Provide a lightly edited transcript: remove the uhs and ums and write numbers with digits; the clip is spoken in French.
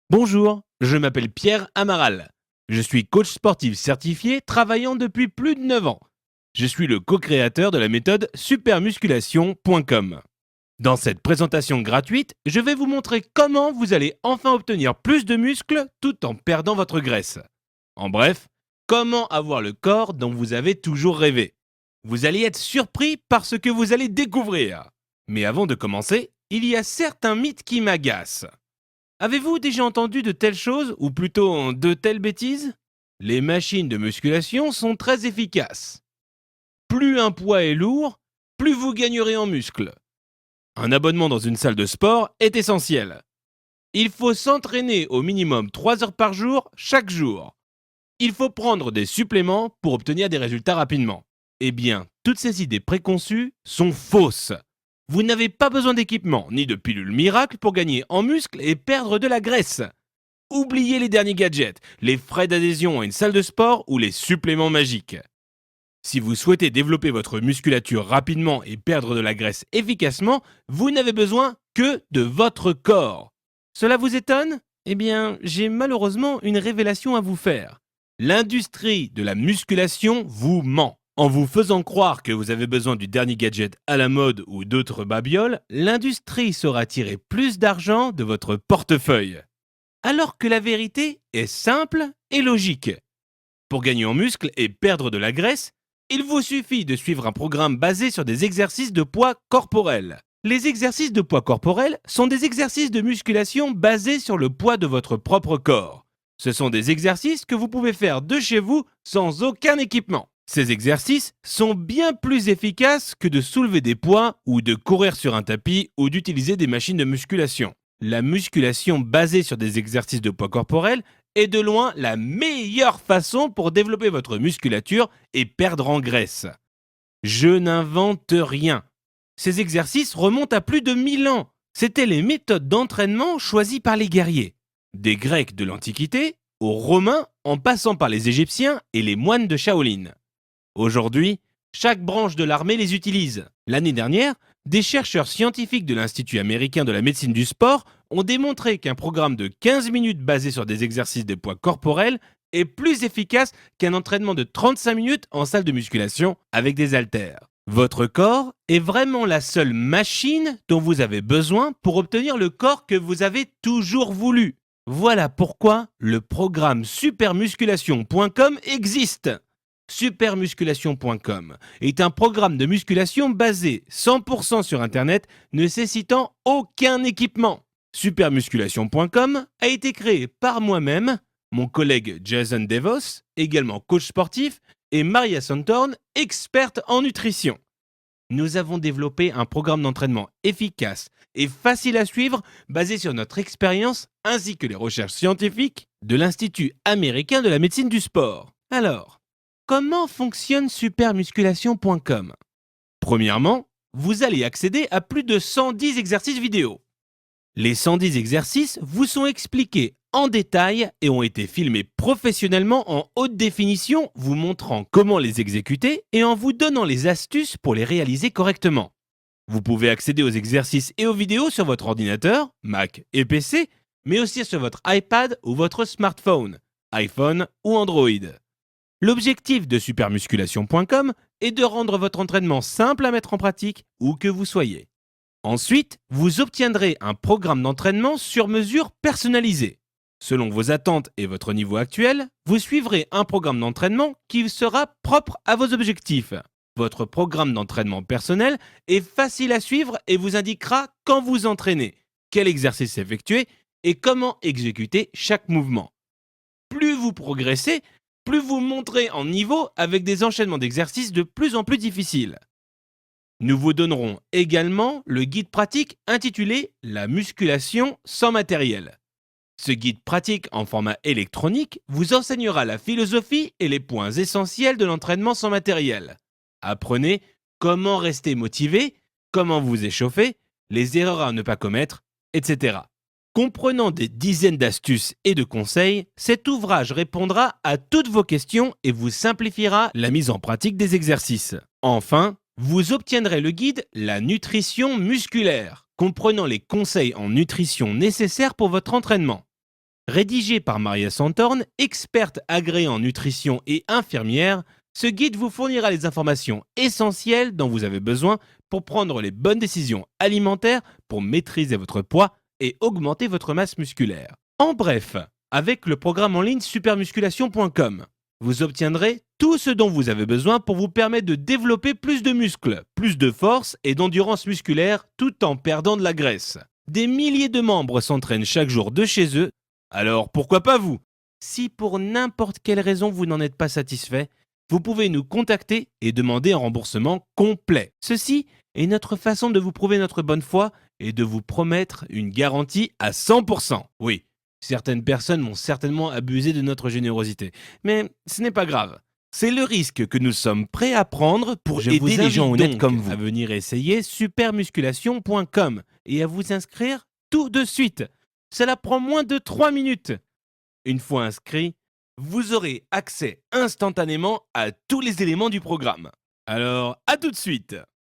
Bonjour, je m'appelle Pierre Amaral. Je suis coach sportif certifié travaillant depuis plus de 9 ans. Je suis le co-créateur de la méthode supermusculation.com. Dans cette présentation gratuite, je vais vous montrer comment vous allez enfin obtenir plus de muscles tout en perdant votre graisse. En bref, comment avoir le corps dont vous avez toujours rêvé. Vous allez être surpris par ce que vous allez découvrir. Mais avant de commencer, il y a certains mythes qui m'agacent. Avez-vous déjà entendu de telles choses, ou plutôt de telles bêtises? Les machines de musculation sont très efficaces. Plus un poids est lourd, plus vous gagnerez en muscles. Un abonnement dans une salle de sport est essentiel. Il faut s'entraîner au minimum 3 heures par jour, chaque jour. Il faut prendre des suppléments pour obtenir des résultats rapidement. Eh bien, toutes ces idées préconçues sont fausses. Vous n'avez pas besoin d'équipement ni de pilules miracles pour gagner en muscles et perdre de la graisse. Oubliez les derniers gadgets, les frais d'adhésion à une salle de sport ou les suppléments magiques. Si vous souhaitez développer votre musculature rapidement et perdre de la graisse efficacement, vous n'avez besoin que de votre corps. Cela vous étonne? Eh bien, j'ai malheureusement une révélation à vous faire. L'industrie de la musculation vous ment. En vous faisant croire que vous avez besoin du dernier gadget à la mode ou d'autres babioles, l'industrie saura tirer plus d'argent de votre portefeuille. Alors que la vérité est simple et logique. Pour gagner en muscles et perdre de la graisse, il vous suffit de suivre un programme basé sur des exercices de poids corporel. Les exercices de poids corporel sont des exercices de musculation basés sur le poids de votre propre corps. Ce sont des exercices que vous pouvez faire de chez vous sans aucun équipement. Ces exercices sont bien plus efficaces que de soulever des poids ou de courir sur un tapis ou d'utiliser des machines de musculation. La musculation basée sur des exercices de poids corporel est de loin la meilleure façon pour développer votre musculature et perdre en graisse. Je n'invente rien. Ces exercices remontent à plus de 1000 ans. C'étaient les méthodes d'entraînement choisies par les guerriers. Des Grecs de l'Antiquité aux Romains en passant par les Égyptiens et les moines de Shaolin. Aujourd'hui, chaque branche de l'armée les utilise. L'année dernière, des chercheurs scientifiques de l'Institut américain de la médecine du sport ont démontré qu'un programme de 15 minutes basé sur des exercices de poids corporel est plus efficace qu'un entraînement de 35 minutes en salle de musculation avec des haltères. Votre corps est vraiment la seule machine dont vous avez besoin pour obtenir le corps que vous avez toujours voulu. Voilà pourquoi le programme supermusculation.com existe. Supermusculation.com est un programme de musculation basé 100% sur Internet, ne nécessitant aucun équipement. Supermusculation.com a été créé par moi-même, mon collègue Jason DeVos, également coach sportif, et Maria Santorn, experte en nutrition. Nous avons développé un programme d'entraînement efficace et facile à suivre basé sur notre expérience ainsi que les recherches scientifiques de l'Institut américain de la médecine du sport. Alors, comment fonctionne supermusculation.com? Premièrement, vous allez accéder à plus de 110 exercices vidéo. Les 110 exercices vous sont expliqués en détail et ont été filmés professionnellement en haute définition, vous montrant comment les exécuter et en vous donnant les astuces pour les réaliser correctement. Vous pouvez accéder aux exercices et aux vidéos sur votre ordinateur, Mac et PC, mais aussi sur votre iPad ou votre smartphone, iPhone ou Android. L'objectif de supermusculation.com est de rendre votre entraînement simple à mettre en pratique où que vous soyez. Ensuite, vous obtiendrez un programme d'entraînement sur mesure personnalisé. Selon vos attentes et votre niveau actuel, vous suivrez un programme d'entraînement qui sera propre à vos objectifs. Votre programme d'entraînement personnel est facile à suivre et vous indiquera quand vous entraînez, quel exercice effectuer et comment exécuter chaque mouvement. Plus vous progressez, plus vous monterez en niveau avec des enchaînements d'exercices de plus en plus difficiles. Nous vous donnerons également le guide pratique intitulé « La musculation sans matériel ». Ce guide pratique en format électronique vous enseignera la philosophie et les points essentiels de l'entraînement sans matériel. Apprenez comment rester motivé, comment vous échauffer, les erreurs à ne pas commettre, etc. Comprenant des dizaines d'astuces et de conseils, cet ouvrage répondra à toutes vos questions et vous simplifiera la mise en pratique des exercices. Enfin, vous obtiendrez le guide La nutrition musculaire, comprenant les conseils en nutrition nécessaires pour votre entraînement. Rédigé par Maria Santorn, experte agréée en nutrition et infirmière, ce guide vous fournira les informations essentielles dont vous avez besoin pour prendre les bonnes décisions alimentaires pour maîtriser votre poids et augmenter votre masse musculaire. En bref, avec le programme en ligne supermusculation.com, vous obtiendrez tout ce dont vous avez besoin pour vous permettre de développer plus de muscles, plus de force et d'endurance musculaire tout en perdant de la graisse. Des milliers de membres s'entraînent chaque jour de chez eux, alors pourquoi pas vous? Si pour n'importe quelle raison vous n'en êtes pas satisfait, vous pouvez nous contacter et demander un remboursement complet. Ceci est notre façon de vous prouver notre bonne foi et de vous promettre une garantie à 100%. Oui, certaines personnes vont certainement abuser de notre générosité, mais ce n'est pas grave. C'est le risque que nous sommes prêts à prendre pour aider les gens honnêtes comme vous. À venir essayer supermusculation.com et à vous inscrire tout de suite. Cela prend moins de 3 minutes. Une fois inscrit, vous aurez accès instantanément à tous les éléments du programme. Alors, à tout de suite!